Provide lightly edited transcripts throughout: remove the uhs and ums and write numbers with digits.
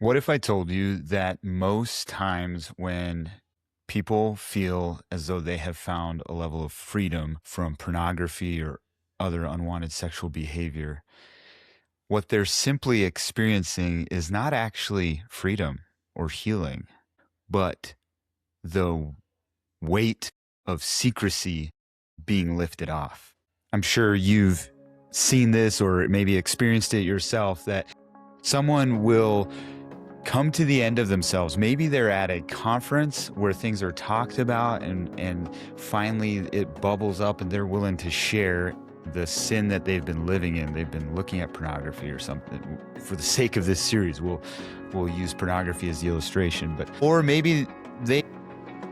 What if I told you that most times when people feel as though they have found a level of freedom from pornography or other unwanted sexual behavior, what they're simply experiencing is not actually freedom or healing, but the weight of secrecy being lifted off? I'm sure you've seen this or maybe experienced it yourself, that someone will come to the end of themselves. Maybe they're at a conference where things are talked about and finally it bubbles up and they're willing to share the sin that they've been living in. They've been looking at pornography or something. For the sake of this series, we'll use pornography as the illustration, or maybe they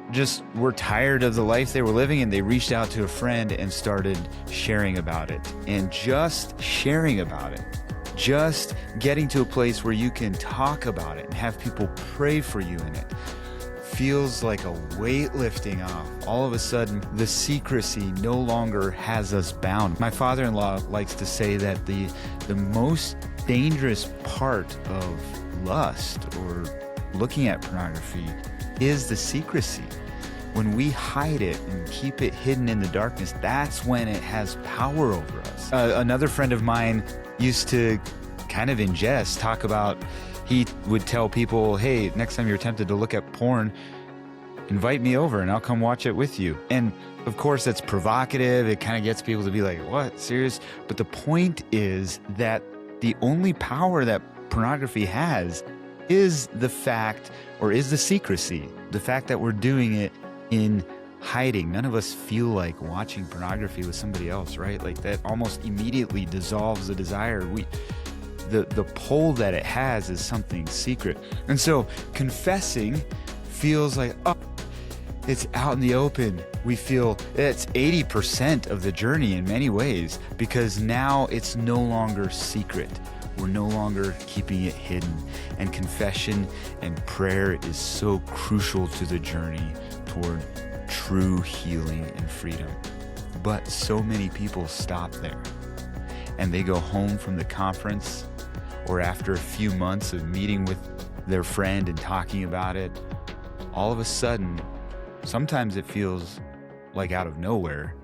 just were tired of the life they were living and they reached out to a friend and started sharing about it. And just sharing about it, just getting to a place where you can talk about it and have people pray for you in it, feels like a weight lifting off. All of a sudden, the secrecy no longer has us bound. My father-in-law likes to say that the most dangerous part of lust or looking at pornography is the secrecy. When we hide it and keep it hidden in the darkness, that's when it has power over us. Another friend of mine used to kind of in jest talk about, he would tell people, hey, next time you're tempted to look at porn, invite me over and I'll come watch it with you. And of course that's provocative. It kind of gets people to be like, what, serious? But the point is that the only power that pornography has is the fact, or is the secrecy, the fact that we're doing it in hiding. None of us feel like watching pornography with somebody else, right? Like that almost immediately dissolves the desire. The pull that it has is something secret. And so confessing feels like, oh, it's out in the open. We feel it's 80% of the journey in many ways, because now it's no longer secret. We're no longer keeping it hidden. And confession and prayer is so crucial to the journey toward true healing and freedom. But so many people stop there and they go home from the conference, or after a few months of meeting with their friend and talking about it, all of a sudden, sometimes it feels like out of nowhere,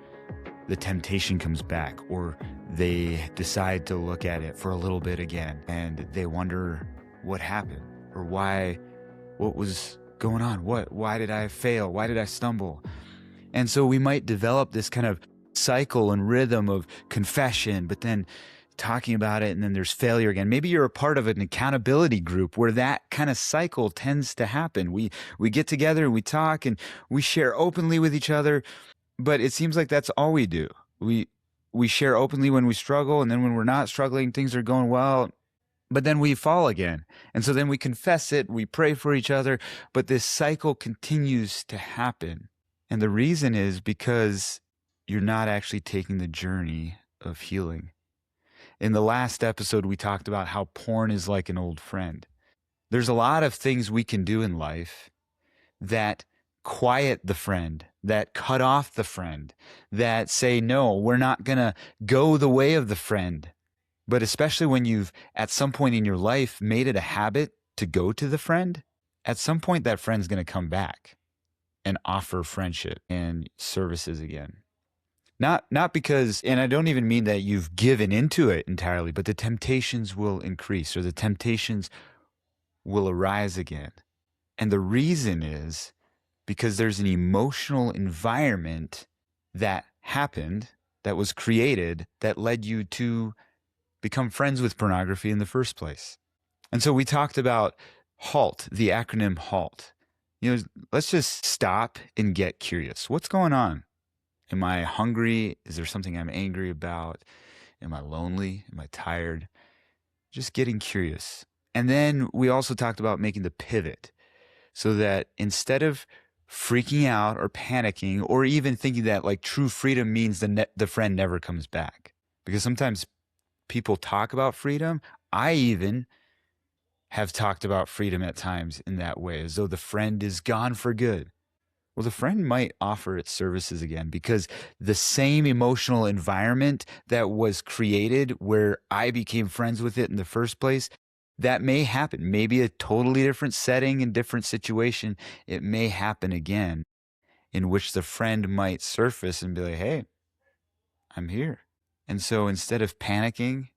the temptation comes back, or they decide to look at it for a little bit again, and they wonder what happened, or what was going on? Why did I fail? Why did I stumble? And so we might develop this kind of cycle and rhythm of confession, but then talking about it, and then there's failure again. Maybe you're a part of an accountability group where that kind of cycle tends to happen. We get together and we talk and we share openly with each other, but it seems like that's all we do. We share openly when we struggle, and then when we're not struggling, things are going well, but then we fall again. And so then we confess it, we pray for each other, but this cycle continues to happen. And the reason is because you're not actually taking the journey of healing. In the last episode, we talked about how porn is like an old friend. There's a lot of things we can do in life that quiet the friend, that cut off the friend, that say, no, we're not going to go the way of the friend. But especially when you've, at some point in your life, made it a habit to go to the friend, at some point that friend's going to come back and offer friendship and services again. Not because, and I don't even mean that you've given into it entirely, but the temptations will increase, or the temptations will arise again. And the reason is because there's an emotional environment that happened, that was created, that led you to become friends with pornography in the first place. And so we talked about HALT, the acronym HALT. Let's just stop and get curious. What's going on? Am I hungry? Is there something I'm angry about? Am I lonely? Am I tired? Just getting curious. And then we also talked about making the pivot, so that instead of freaking out or panicking, or even thinking that like true freedom means the friend never comes back. Because sometimes people talk about freedom. I even have talked about freedom at times in that way, as though the friend is gone for good. Well, the friend might offer its services again, because the same emotional environment that was created where I became friends with it in the first place that may happen. Maybe a totally different setting and different situation. It may happen again in which the friend might surface and be like, hey, I'm here. And so instead of panicking,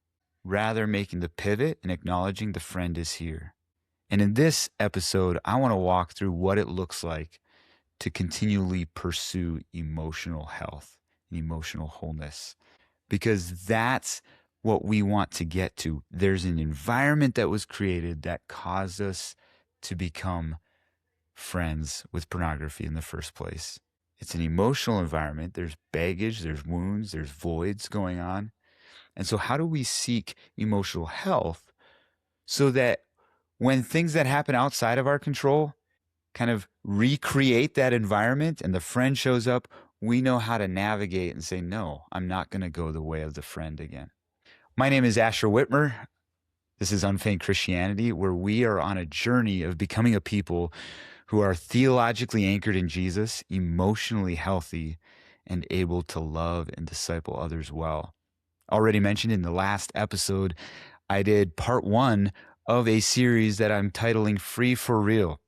rather making the pivot and acknowledging the friend is here. And in this episode, I want to walk through what it looks like to continually pursue emotional health and emotional wholeness, because that's what we want to get to. There's an environment that was created that caused us to become friends with pornography in the first place. It's an emotional environment. There's baggage, there's wounds, there's voids going on. And so, how do we seek emotional health so that when things that happen outside of our control kind of recreate that environment and the friend shows up, we know how to navigate and say, no, I'm not going to go the way of the friend again. My name is Asher Witmer. This is Unfeigned Christianity, where we are on a journey of becoming a people who are theologically anchored in Jesus, emotionally healthy, and able to love and disciple others well. Already mentioned in the last episode, I did part 1 of a series that I'm titling Free for Real.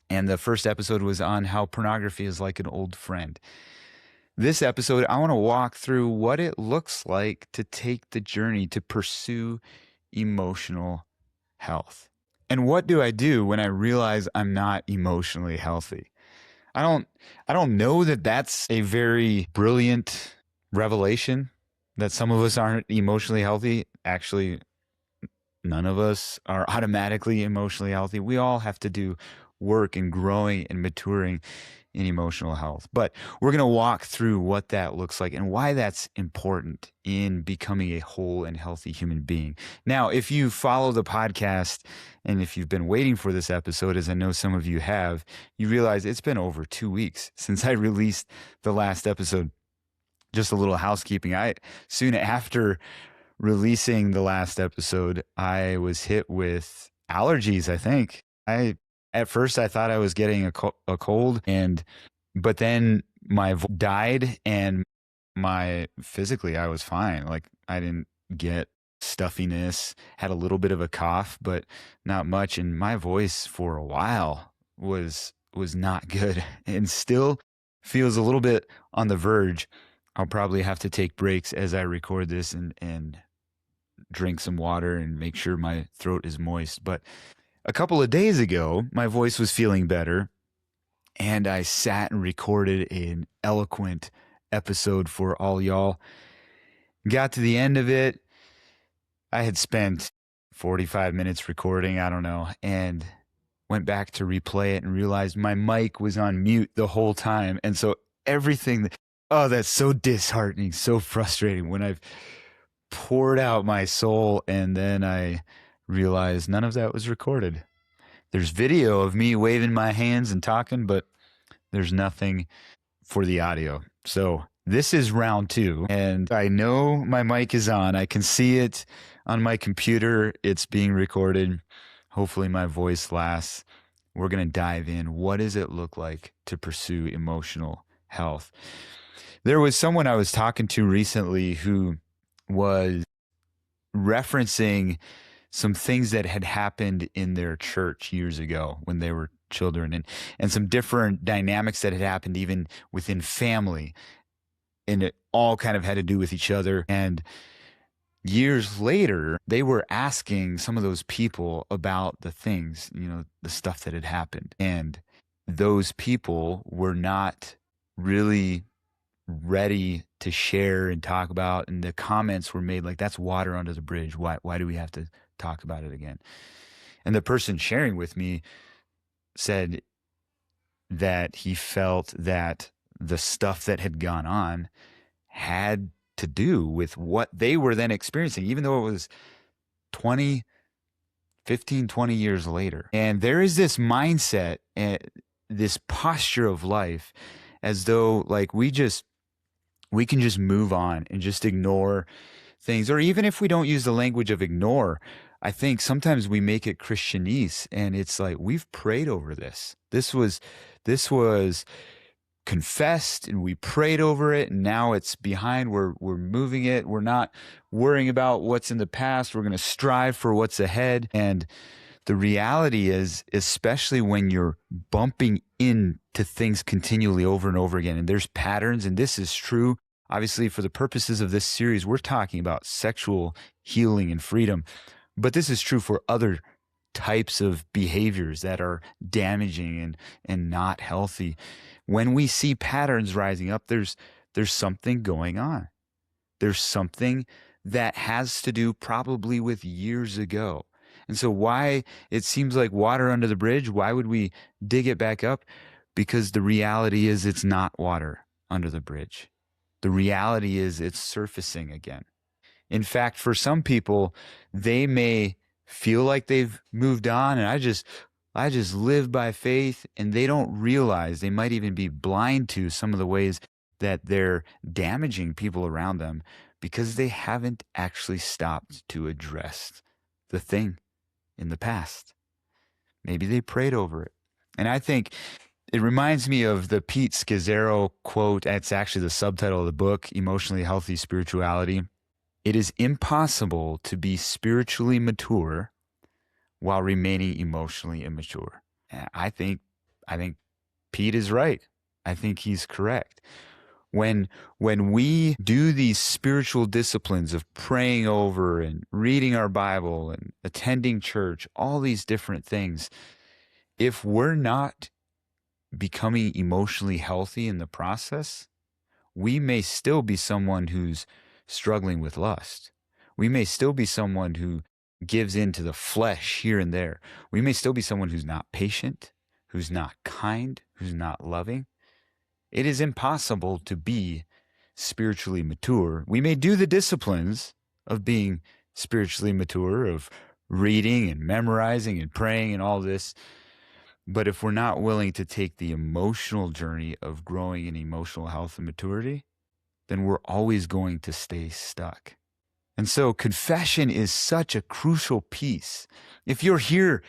And the first episode was on how pornography is like an old friend. This episode, I want to walk through what it looks like to take the journey to pursue emotional health. And what do I do when I realize I'm not emotionally healthy? I don't know that that's a very brilliant revelation, that some of us aren't emotionally healthy. Actually, none of us are automatically emotionally healthy. We all have to do work in growing and maturing in emotional health. But we're going to walk through what that looks like and why that's important in becoming a whole and healthy human being. Now, if you follow the podcast and if you've been waiting for this episode, as I know some of you have, you realize it's been over 2 weeks since I released the last episode. Just a little housekeeping. Soon after releasing the last episode, I was hit with allergies, I think. At first I thought I was getting a cold, but then my voice died, and physically I was fine. Like, I didn't get stuffiness, had a little bit of a cough, but not much. And my voice for a while was not good and still feels a little bit on the verge. I'll probably have to take breaks as I record this and drink some water and make sure my throat is moist. But a couple of days ago, my voice was feeling better, and I sat and recorded an eloquent episode for all y'all. Got to the end of it. I had spent 45 minutes recording, I don't know, and went back to replay it and realized my mic was on mute the whole time. And so that's so disheartening, so frustrating when I've poured out my soul and then I realized none of that was recorded. There's video of me waving my hands and talking, but there's nothing for the audio. So this is round 2, and I know my mic is on. I can see it on my computer. It's being recorded. Hopefully my voice lasts. We're going to dive in. What does it look like to pursue emotional health? There was someone I was talking to recently who was referencing some things that had happened in their church years ago when they were children, and some different dynamics that had happened even within family. And it all kind of had to do with each other. And years later, they were asking some of those people about the things, the stuff that had happened. And those people were not really ready to share and talk about. And the comments were made like, that's water under the bridge. Why do we have to talk about it again? And the person sharing with me said that he felt that the stuff that had gone on had to do with what they were then experiencing, even though it was 15, 20 years later. And there is this mindset, this posture of life, as though like we can just move on and just ignore things. Or even if we don't use the language of ignore, I think sometimes we make it Christianese, and it's like, we've prayed over this. This was confessed and we prayed over it, and now it's behind. We're moving it. We're not worrying about what's in the past. We're going to strive for what's ahead. And the reality is, especially when you're bumping into things continually over and over again, and there's patterns, and this is true. Obviously, for the purposes of this series, we're talking about sexual healing and freedom, but this is true for other types of behaviors that are damaging and not healthy. When we see patterns rising up, there's something going on. There's something that has to do probably with years ago. And so why it seems like water under the bridge, why would we dig it back up? Because the reality is it's not water under the bridge. The reality is it's surfacing again. In fact, for some people, they may feel like they've moved on, and I just live by faith, and they don't realize, they might even be blind to some of the ways that they're damaging people around them because they haven't actually stopped to address the thing in the past. Maybe they prayed over it. And I think it reminds me of the Pete Scazzero quote. It's actually the subtitle of the book, Emotionally Healthy Spirituality. It is impossible to be spiritually mature while remaining emotionally immature. And I think Pete is right. I think he's correct. When we do these spiritual disciplines of praying over and reading our Bible and attending church, all these different things, if we're not becoming emotionally healthy in the process, we may still be someone who's struggling with lust. We may still be someone who gives into the flesh here and there. We may still be someone who's not patient, who's not kind, who's not loving. It is impossible to be spiritually mature. We may do the disciplines of being spiritually mature, of reading and memorizing and praying and all this, but if we're not willing to take the emotional journey of growing in emotional health and maturity, then we're always going to stay stuck. And so confession is such a crucial piece. If you're here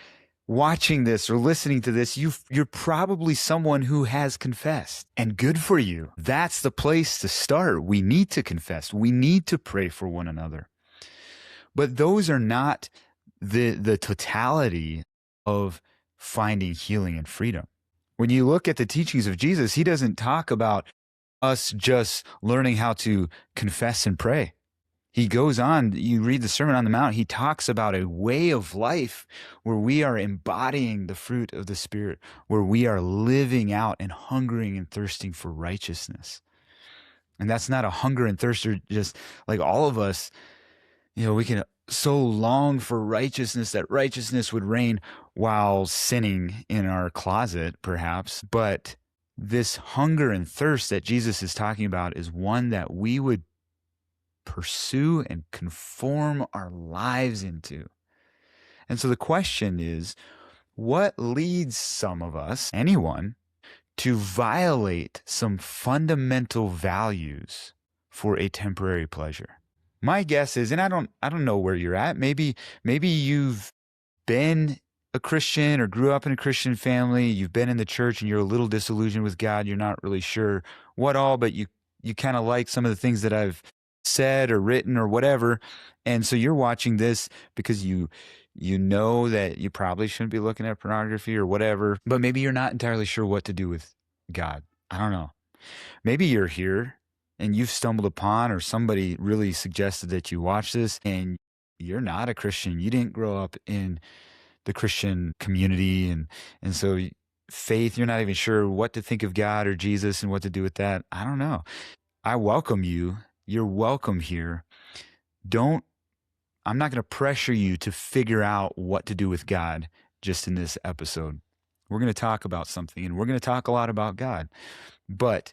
watching this or listening to this, you're probably someone who has confessed, and good for you. That's the place to start. We need to confess. We need to pray for one another. But those are not the totality of finding healing and freedom. When you look at the teachings of Jesus, he doesn't talk about us just learning how to confess and pray. He goes on, you read the Sermon on the Mount, he talks about a way of life where we are embodying the fruit of the Spirit, where we are living out and hungering and thirsting for righteousness. And that's not a hunger and thirst, or just like all of us, we can so long for righteousness that righteousness would reign while sinning in our closet, perhaps. But this hunger and thirst that Jesus is talking about is one that we would pursue and conform our lives into. And so the question is, what leads some of us, anyone, to violate some fundamental values for a temporary pleasure? My guess is, and I don't know where you're at. Maybe you've been a Christian or grew up in a Christian family. You've been in the church and you're a little disillusioned with God. You're not really sure what all, but you kind of like some of the things that I've said or written or whatever. And so you're watching this because you know that you probably shouldn't be looking at pornography or whatever, but maybe you're not entirely sure what to do with God. I don't know. Maybe you're here and you've stumbled upon, or somebody really suggested that you watch this, and you're not a Christian. You didn't grow up in the Christian community. And so faith, you're not even sure what to think of God or Jesus and what to do with that. I don't know. I welcome you. You're welcome here. I'm not going to pressure you to figure out what to do with God just in this episode. We're going to talk about something, and we're going to talk a lot about God. But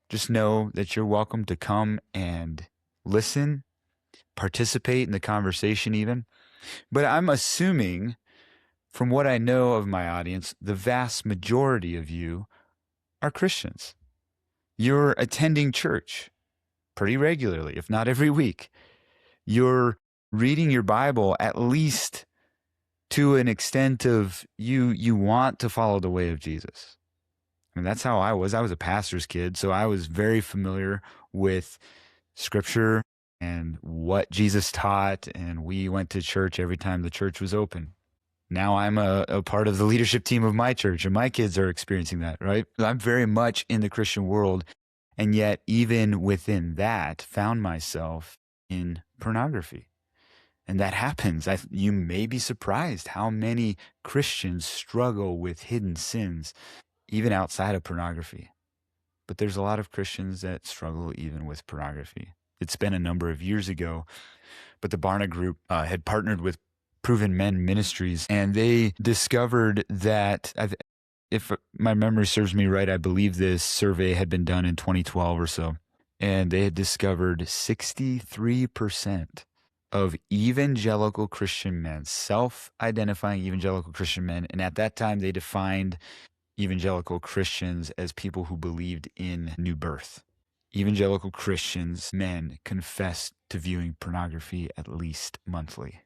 just know that you're welcome to come and listen, participate in the conversation even. But I'm assuming, from what I know of my audience, the vast majority of you are Christians. You're attending church pretty regularly, if not every week. You're reading your Bible at least to an extent of you want to follow the way of Jesus. I mean, that's how I was. I was a pastor's kid, so I was very familiar with scripture and what Jesus taught, and we went to church every time the church was open. Now I'm a part of the leadership team of my church, and my kids are experiencing that, right? I'm very much in the Christian world, and yet even within that, found myself in pornography. And that happens. You may be surprised how many Christians struggle with hidden sins, even outside of pornography. But there's a lot of Christians that struggle even with pornography. It's been a number of years ago, but the Barna Group had partnered with Proven Men Ministries, and they discovered that, if my memory serves me right, I believe this survey had been done in 2012 or so, and they had discovered 63% of evangelical Christian men, self-identifying evangelical Christian men, and at that time they defined evangelical Christians as people who believed in new birth. Evangelical Christians, men, confess to viewing pornography at least monthly.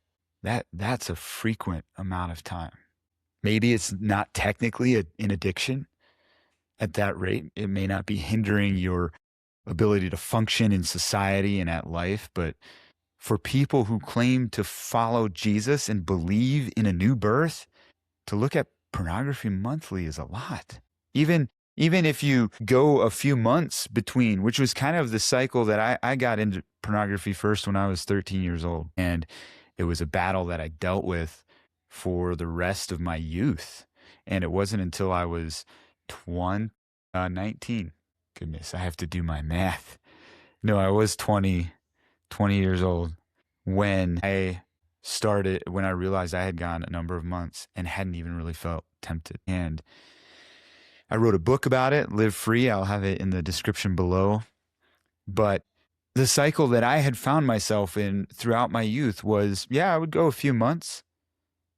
That's a frequent amount of time. Maybe it's not technically an addiction at that rate. It may not be hindering your ability to function in society and at life, but for people who claim to follow Jesus and believe in a new birth, to look at pornography monthly is a lot. Even if you go a few months between, which was kind of the cycle that I got into pornography first when I was 13 years old. And it was a battle that I dealt with for the rest of my youth. And it wasn't until I was 19. Goodness, I have to do my math. No, I was 20 years old when I realized I had gone a number of months and hadn't even really felt tempted. And I wrote a book about it, Live Free. I'll have it in the description below. But the cycle that I had found myself in throughout my youth was, I would go a few months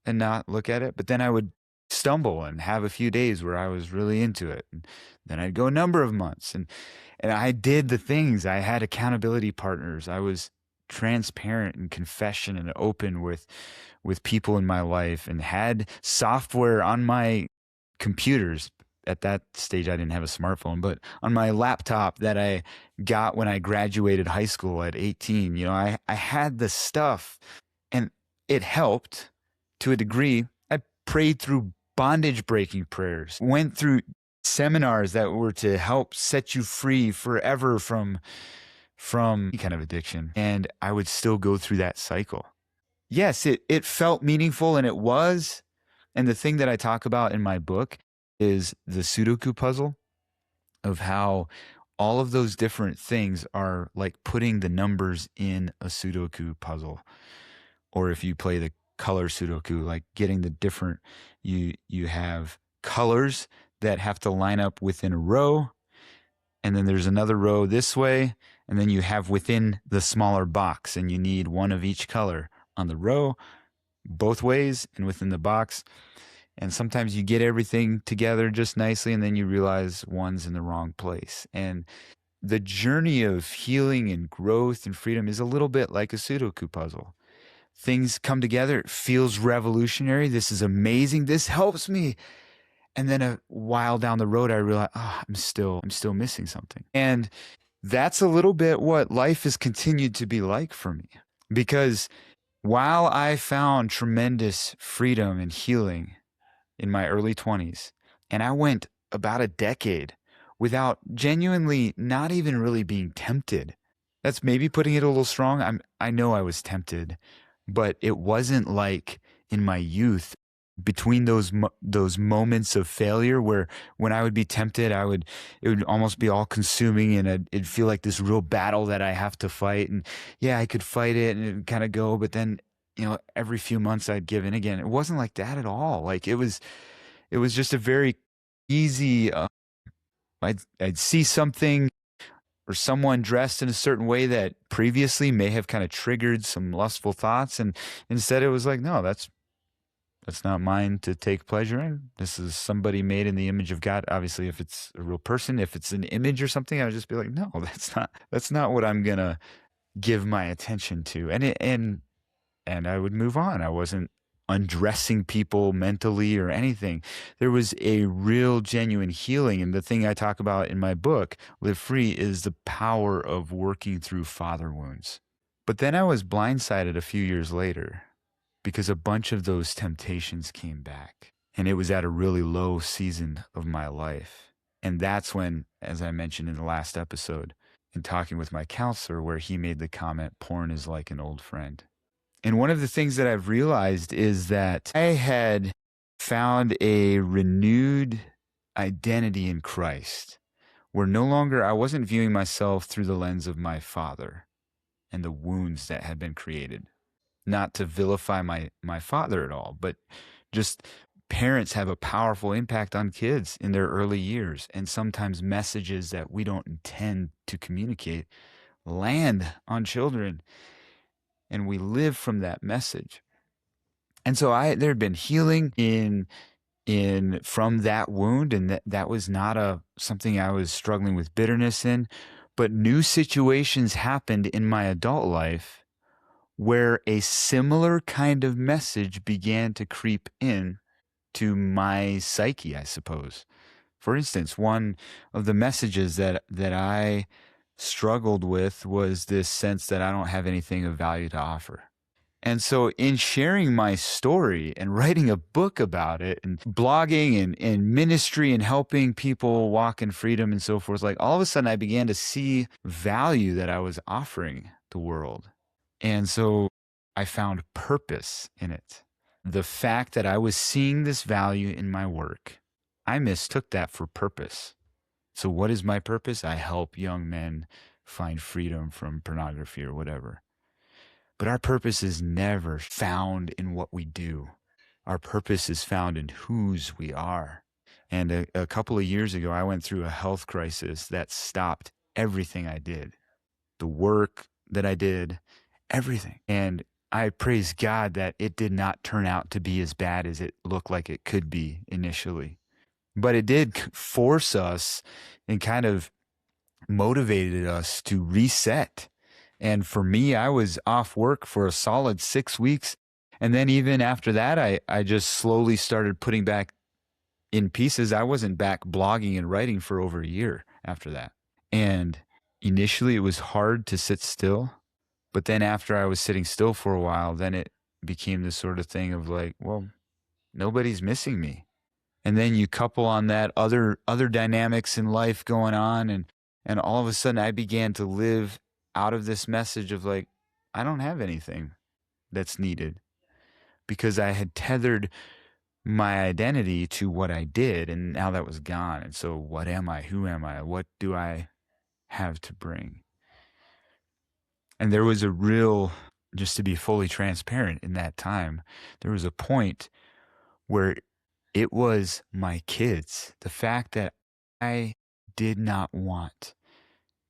and not look at it, but then I would stumble and have a few days where I was really into it. And then I'd go a number of months. And I did the things. I had accountability partners. I was transparent and confession and open with people in my life, and had software on my computers. At that stage, I didn't have a smartphone, but on my laptop that I got when I graduated high school at 18, I had the stuff, and it helped to a degree. I prayed through bondage breaking prayers, went through seminars that were to help set you free forever from any kind of addiction. And I would still go through that cycle. Yes, it felt meaningful, and it was. And the thing that I talk about in my book is the Sudoku puzzle, of how all of those different things are like putting the numbers in a Sudoku puzzle. Or if you play the color Sudoku, like getting the different, you have colors that have to line up within a row, and then there's another row this way, and then you have within the smaller box, and you need one of each color on the row, both ways, and within the box. And sometimes you get everything together just nicely, and then you realize one's in the wrong place. And the journey of healing and growth and freedom is a little bit like a Sudoku puzzle. Things come together. It feels revolutionary. This is amazing. This helps me. And then a while down the road, I realize, I'm still missing something. And that's a little bit what life has continued to be like for me. Because while I found tremendous freedom and healing in my early 20s, and I went about a decade without genuinely not even really being tempted. That's maybe putting it a little strong. I know I was tempted, but it wasn't like in my youth, between those moments of failure where when I would be tempted, it would almost be all consuming, and it'd feel like this real battle that I have to fight. And I could fight it and it would kind of go, but then, every few months I'd give in again. It wasn't like that at all. Like it was just a very easy, I'd see something or someone dressed in a certain way that previously may have kind of triggered some lustful thoughts. And instead it was like, no, that's not mine to take pleasure in. This is somebody made in the image of God. Obviously, if it's a real person, if it's an image or something, I would just be like, no, that's not what I'm gonna give my attention to. And I would move on. I wasn't undressing people mentally or anything. There was a real genuine healing. And the thing I talk about in my book, Live Free, is the power of working through father wounds. But then I was blindsided a few years later because a bunch of those temptations came back. And it was at a really low season of my life. And that's when, as I mentioned in the last episode, in talking with my counselor, where he made the comment, porn is like an old friend. And one of the things that I've realized is that I had found a renewed identity in Christ, where no longer I wasn't viewing myself through the lens of my father and the wounds that had been created. Not to vilify my father at all, but just parents have a powerful impact on kids in their early years. And sometimes messages that we don't intend to communicate land on children, and we live from that message. And so there had been healing in from that wound, and that was not something I was struggling with bitterness in, but new situations happened in my adult life where a similar kind of message began to creep in to my psyche, I suppose. For instance, one of the messages that I struggled with was this sense that I don't have anything of value to offer. And so in sharing my story and writing a book about it and blogging and ministry and helping people walk in freedom and so forth, like all of a sudden I began to see value that I was offering the world. And so I found purpose in it. The fact that I was seeing this value in my work, I mistook that for purpose. So what is my purpose? I help young men find freedom from pornography or whatever. But our purpose is never found in what we do. Our purpose is found in whose we are. And a couple of years ago, I went through a health crisis that stopped everything I did, the work that I did, everything. And I praise God that it did not turn out to be as bad as it looked like it could be initially. But it did force us and kind of motivated us to reset. And for me, I was off work for a solid 6 weeks. And then even after that, I just slowly started putting back in pieces. I wasn't back blogging and writing for over a year after that. And initially it was hard to sit still. But then after I was sitting still for a while, then it became this sort of thing of like, well, nobody's missing me. And then you couple on that other dynamics in life going on. And all of a sudden I began to live out of this message of like, I don't have anything that's needed, because I had tethered my identity to what I did, and now that was gone. And so what am I? Who am I? What do I have to bring? And there was a real, just to be fully transparent, in that time, there was a point where it was my kids. The fact that I did not want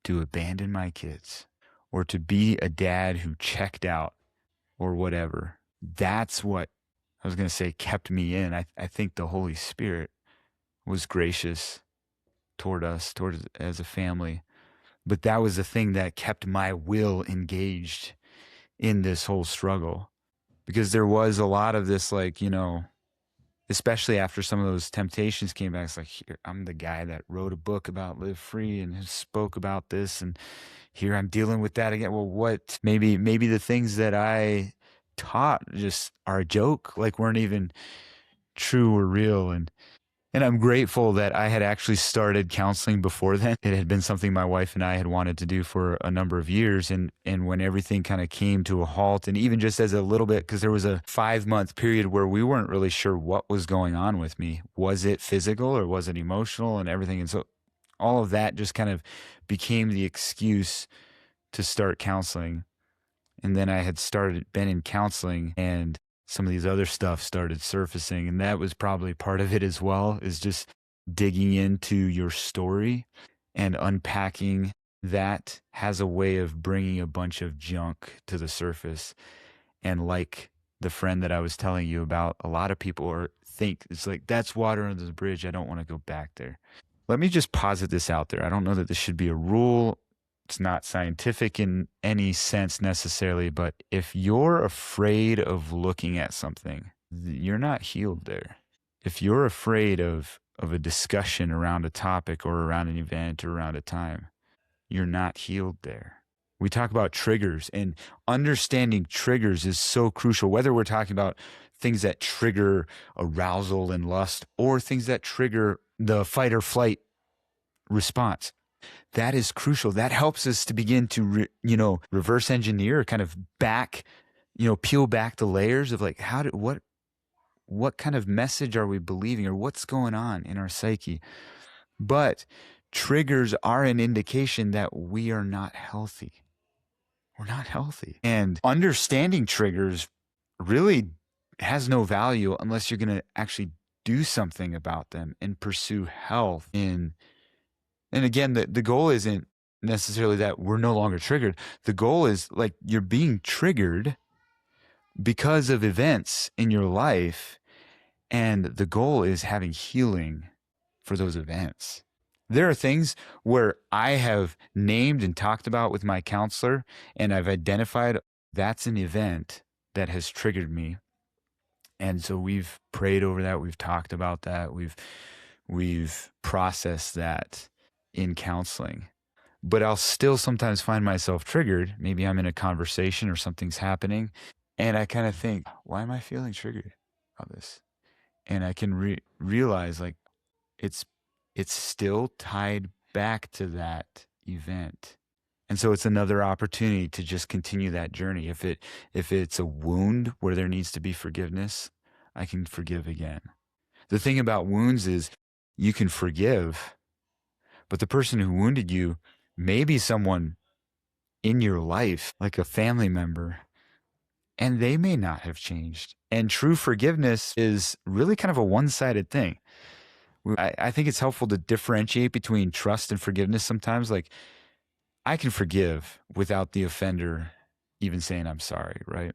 to abandon my kids or to be a dad who checked out or whatever. That's what I was going to say kept me in. I think the Holy Spirit was gracious toward us, as a family. But that was the thing that kept my will engaged in this whole struggle, because there was a lot of this, like, especially after some of those temptations came back. It's like, here, I'm the guy that wrote a book about Live Free and spoke about this, and here I'm dealing with that again. Well, what? Maybe the things that I taught just are a joke, like weren't even true or real. And I'm grateful that I had actually started counseling before then. It had been something my wife and I had wanted to do for a number of years. And when everything kind of came to a halt, and even just as a little bit, because there was a 5-month period where we weren't really sure what was going on with me. Was it physical or was it emotional and everything? And so all of that just kind of became the excuse to start counseling. And then I had been in counseling, and some of these other stuff started surfacing. And that was probably part of it as well, is just digging into your story and unpacking that has a way of bringing a bunch of junk to the surface. And like the friend that I was telling you about, a lot of people think it's like, that's water under the bridge. I don't want to go back there. Let me just posit this out there. I don't know that this should be a rule. It's not scientific in any sense necessarily, but if you're afraid of looking at something, you're not healed there. If you're afraid of a discussion around a topic or around an event or around a time, you're not healed there. We talk about triggers, and understanding triggers is so crucial, whether we're talking about things that trigger arousal and lust or things that trigger the fight or flight response. That is crucial. That helps us to begin to, reverse engineer, kind of back, peel back the layers of like, what kind of message are we believing or what's going on in our psyche? But triggers are an indication that we are not healthy. We're not healthy. And understanding triggers really has no value unless you're going to actually do something about them and pursue health in. And again, the goal isn't necessarily that we're no longer triggered. The goal is like you're being triggered because of events in your life. And the goal is having healing for those events. There are things where I have named and talked about with my counselor, and I've identified that's an event that has triggered me. And so we've prayed over that. We've talked about that. We've processed that in counseling. But I'll still sometimes find myself triggered. Maybe I'm in a conversation or something's happening, and I kind of think, why am I feeling triggered about this? And I can realize like it's still tied back to that event. And so it's another opportunity to just continue that journey. If it's a wound where there needs to be forgiveness, I can forgive again. The thing about wounds is you can forgive, but the person who wounded you may be someone in your life, like a family member, and they may not have changed. And true forgiveness is really kind of a one-sided thing. I think it's helpful to differentiate between trust and forgiveness sometimes. Like, I can forgive without the offender even saying I'm sorry, right?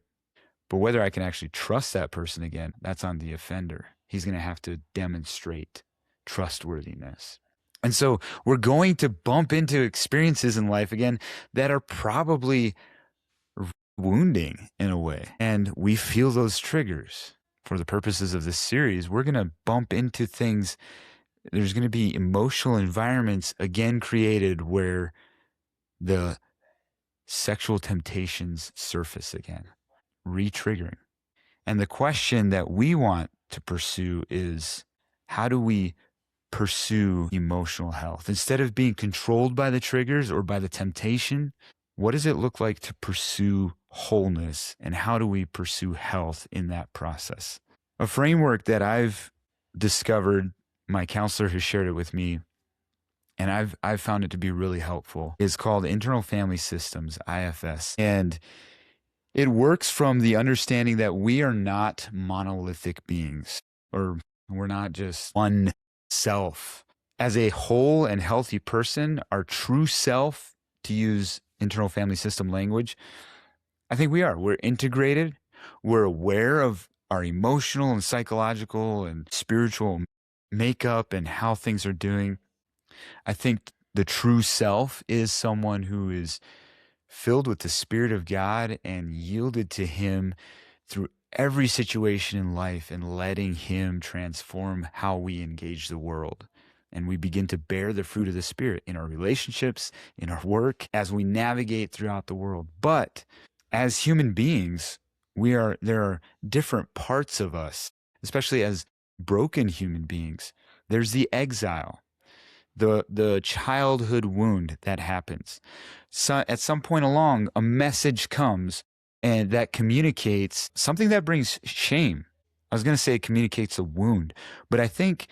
But whether I can actually trust that person again, that's on the offender. He's going to have to demonstrate trustworthiness. And so we're going to bump into experiences in life again that are probably wounding in a way. And we feel those triggers. For the purposes of this series, we're going to bump into things. There's going to be emotional environments again created where the sexual temptations surface again, re-triggering. And the question that we want to pursue is, how do we pursue emotional health? Instead of being controlled by the triggers or by the temptation, what does it look like to pursue wholeness, and how do we pursue health in that process? A framework that I've discovered, my counselor has shared it with me, and I've found it to be really helpful, is called Internal Family Systems, IFS. And it works from the understanding that we are not monolithic beings, or we're not just one self. As a whole and healthy person, our true self, to use internal family system language, I think we are. We're integrated. We're aware of our emotional and psychological and spiritual makeup and how things are doing. I think the true self is someone who is filled with the Spirit of God and yielded to Him through every situation in life and letting Him transform how we engage the world. And we begin to bear the fruit of the Spirit in our relationships, in our work, as we navigate throughout the world. But as human beings, there are different parts of us, especially as broken human beings. There's the exile, the childhood wound that happens. So at some point along, a message comes and that communicates something that brings shame. I was going to say it communicates a wound, but I think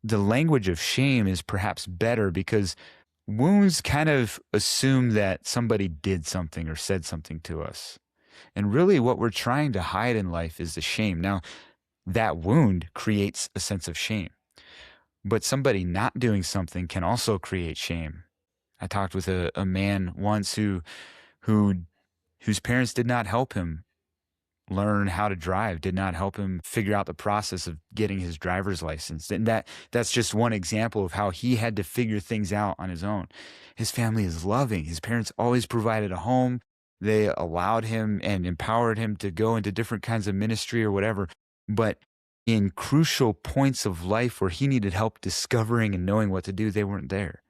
the language of shame is perhaps better because wounds kind of assume that somebody did something or said something to us. And really what we're trying to hide in life is the shame. Now, that wound creates a sense of shame, but somebody not doing something can also create shame. I talked with a man once whose parents did not help him learn how to drive, did not help him figure out the process of getting his driver's license. And that's just one example of how he had to figure things out on his own. His family is loving. His parents always provided a home. They allowed him and empowered him to go into different kinds of ministry or whatever. But in crucial points of life where he needed help discovering and knowing what to do, they weren't there.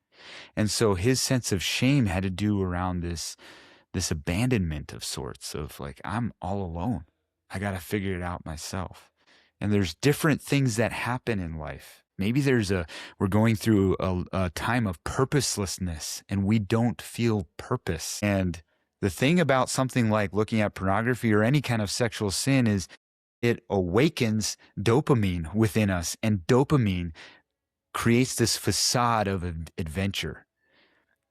And so his sense of shame had to do around this abandonment of sorts of like, I'm all alone. I got to figure it out myself. And there's different things that happen in life. Maybe we're going through a time of purposelessness and we don't feel purpose. And the thing about something like looking at pornography or any kind of sexual sin is it awakens dopamine within us, and dopamine creates this facade of adventure.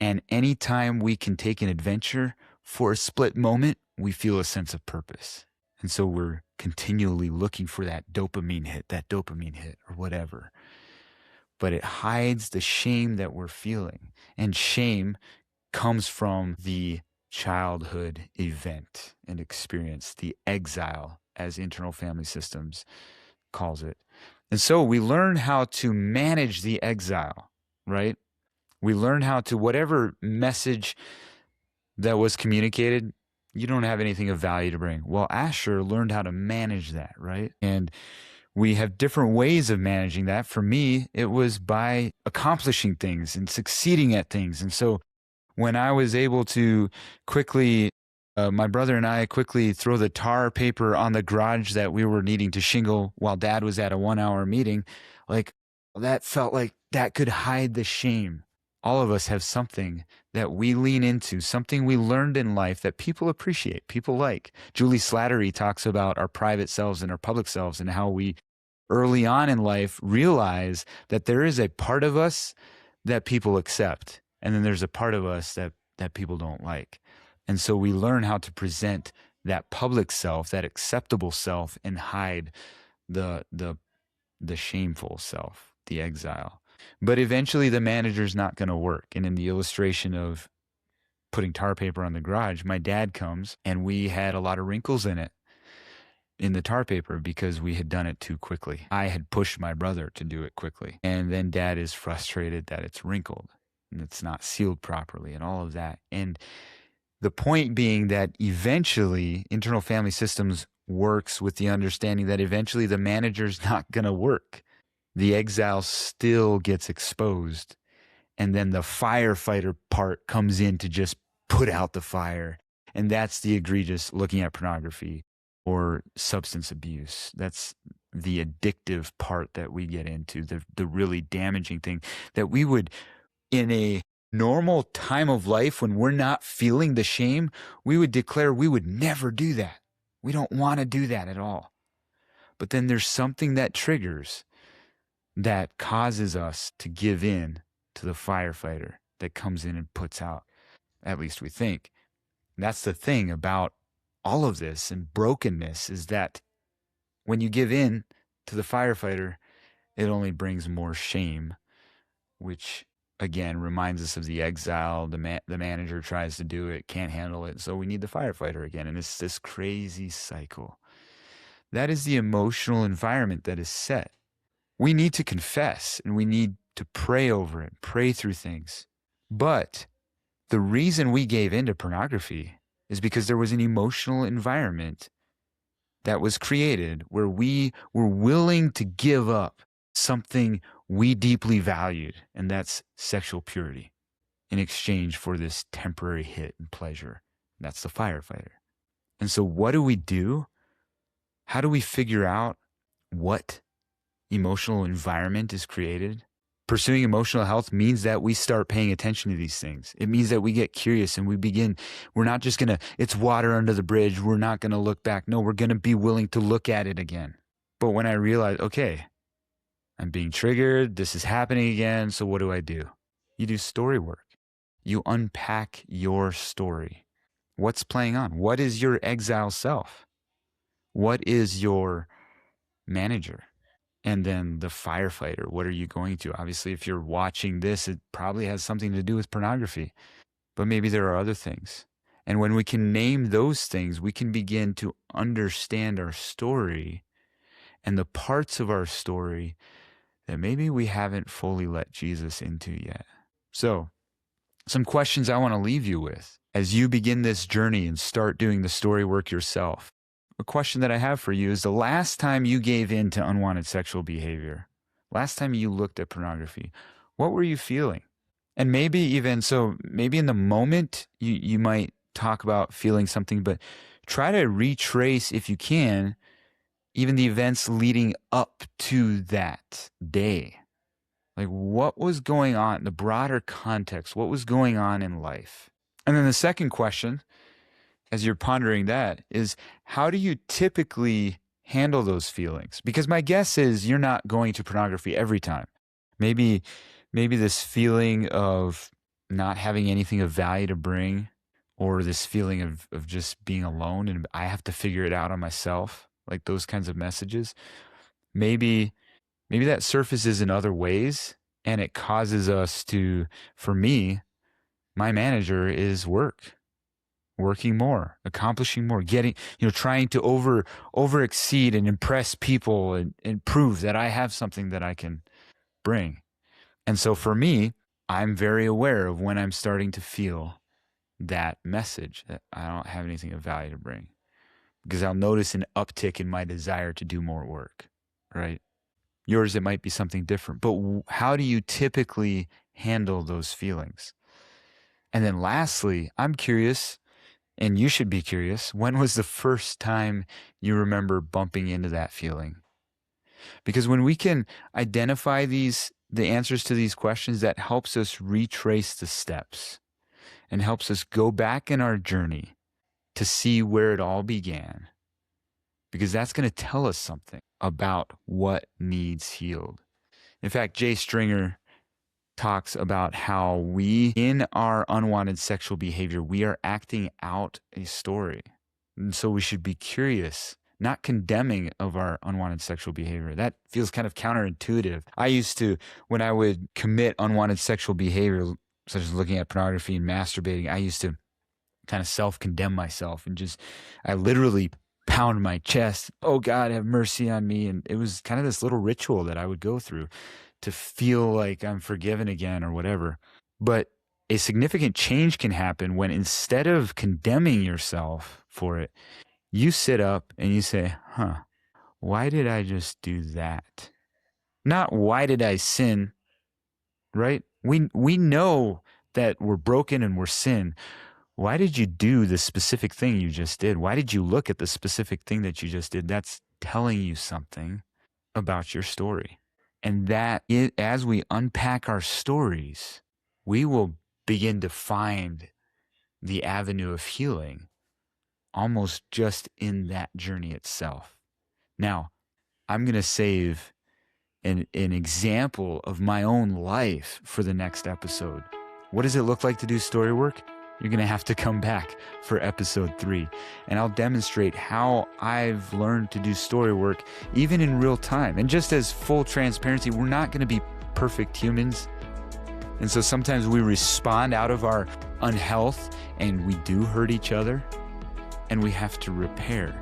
And anytime we can take an adventure for a split moment, we feel a sense of purpose. And so we're continually looking for that dopamine hit, or whatever. But it hides the shame that we're feeling. And shame comes from the childhood event and experience, the exile, as internal family systems calls it. And so we learn how to manage the exile, right? We learn how to, whatever message that was communicated, you don't have anything of value to bring. Well, Asher learned how to manage that, right? And we have different ways of managing that. For me, it was by accomplishing things and succeeding at things. And so when I was able to quickly, my brother and I quickly throw the tar paper on the garage that we were needing to shingle while Dad was at a 1-hour meeting, like that felt like that could hide the shame. All of us have something that we lean into, something we learned in life that people appreciate, people like. Julie Slattery talks about our private selves and our public selves and how we early on in life realize that there is a part of us that people accept. And then there's a part of us that people don't like. And so we learn how to present that public self, that acceptable self, and hide the shameful self, the exile. But eventually the manager's not going to work. And in the illustration of putting tar paper on the garage, my dad comes and we had a lot of wrinkles in it, in the tar paper, because we had done it too quickly. I had pushed my brother to do it quickly. And then Dad is frustrated that it's wrinkled and it's not sealed properly and all of that. And the point being that eventually internal family systems works with the understanding that eventually the manager's not going to work. The exile still gets exposed. And then the firefighter part comes in to just put out the fire. And that's the egregious looking at pornography or substance abuse. That's the addictive part that we get into, the really damaging thing that we would, in a normal time of life when we're not feeling the shame, we would declare we would never do that. We don't want to do that at all. But then there's something that triggers that causes us to give in to the firefighter that comes in and puts out, at least we think. And that's the thing about all of this and brokenness, is that when you give in to the firefighter, it only brings more shame, which again reminds us of the exile. The manager tries to do it, can't handle it, so we need the firefighter again. And it's this crazy cycle. That is the emotional environment that is set. We need to confess and we need to pray over it, pray through things. But the reason we gave into pornography is because there was an emotional environment that was created where we were willing to give up something we deeply valued, and that's sexual purity, in exchange for this temporary hit and pleasure. That's the firefighter. And so what do? How do we figure out what emotional environment is created? Pursuing emotional health means that we start paying attention to these things. It means that we get curious and we're not just going to, it's water under the bridge, we're not going to look back. No, we're going to be willing to look at it again. But when I realize, okay, I'm being triggered, this is happening again, so what do? You do story work. You unpack your story. What's playing on? What is your exile self? What is your manager? And then the firefighter, what are you going to? Obviously, if you're watching this, it probably has something to do with pornography, but maybe there are other things. And when we can name those things, we can begin to understand our story and the parts of our story that maybe we haven't fully let Jesus into yet. So, some questions I want to leave you with as you begin this journey and start doing the story work yourself. a question that I have for you is, the last time you gave in to unwanted sexual behavior, last time you looked at pornography, what were you feeling? And maybe in the moment, you might talk about feeling something, but try to retrace, if you can, even the events leading up to that day. Like, what was going on, the broader context, what was going on in life? And then the second question, as you're pondering that, is how do you typically handle those feelings? Because my guess is you're not going to pornography every time. Maybe this feeling of not having anything of value to bring, or this feeling of just being alone and I have to figure it out on myself, like those kinds of messages. Maybe that surfaces in other ways, and it causes us to, for me, my manager is working more, accomplishing more, getting, trying to over exceed and impress people and prove that I have something that I can bring. And so for me, I'm very aware of when I'm starting to feel that message that I don't have anything of value to bring, because I'll notice an uptick in my desire to do more work, right? Yours, it might be something different, but how do you typically handle those feelings? And then lastly, I'm curious, and you should be curious, when was the first time you remember bumping into that feeling? Because when we can identify the answers to these questions, that helps us retrace the steps and helps us go back in our journey to see where it all began. Because that's going to tell us something about what needs healed. In fact, Jay Stringer talks about how in our unwanted sexual behavior, we are acting out a story. And so we should be curious, not condemning of our unwanted sexual behavior. That feels kind of counterintuitive. I used to, when I would commit unwanted sexual behavior, such as looking at pornography and masturbating, I used to kind of self-condemn myself and I literally pound my chest. Oh God, have mercy on me. And it was kind of this little ritual that I would go through to feel like I'm forgiven again or whatever. But a significant change can happen when, instead of condemning yourself for it, you sit up and you say, why did I just do that? Not why did I sin, right? We know that we're broken and we're sin. Why did you do the specific thing you just did? Why did you look at the specific thing that you just did? That's telling you something about your story. And as we unpack our stories, we will begin to find the avenue of healing almost just in that journey itself. Now, I'm going to save an example of my own life for the next episode. What does it look like to do story work? You're going to have to come back for episode 3, and I'll demonstrate how I've learned to do story work even in real time. And just as full transparency, we're not going to be perfect humans. And so sometimes we respond out of our unhealth and we do hurt each other, and we have to repair.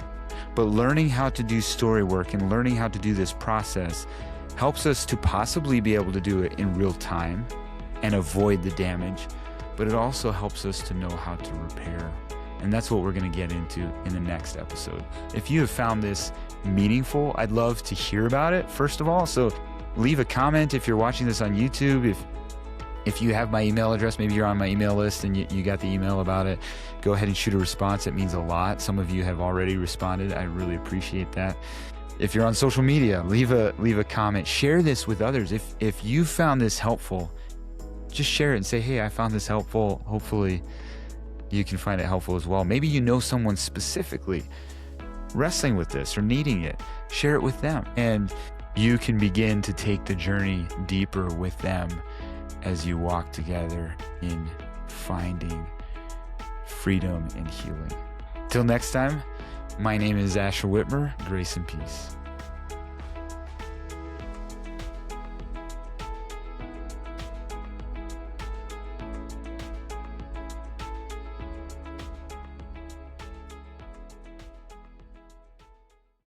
But learning how to do story work and learning how to do this process helps us to possibly be able to do it in real time and avoid the damage. But it also helps us to know how to repair. And that's what we're going to get into in the next episode. If you have found this meaningful, I'd love to hear about it, first of all. So leave a comment if you're watching this on YouTube. If you have my email address, maybe you're on my email list and you got the email about it, go ahead and shoot a response. It means a lot. Some of you have already responded. I really appreciate that. If you're on social media, leave a comment. Share this with others. If you found this helpful, just share it and say, hey, I found this helpful. Hopefully you can find it helpful as well. Maybe you know someone specifically wrestling with this or needing it. Share it with them, and you can begin to take the journey deeper with them as you walk together in finding freedom and healing. Till next time, my name is Asher Witmer. Grace and peace.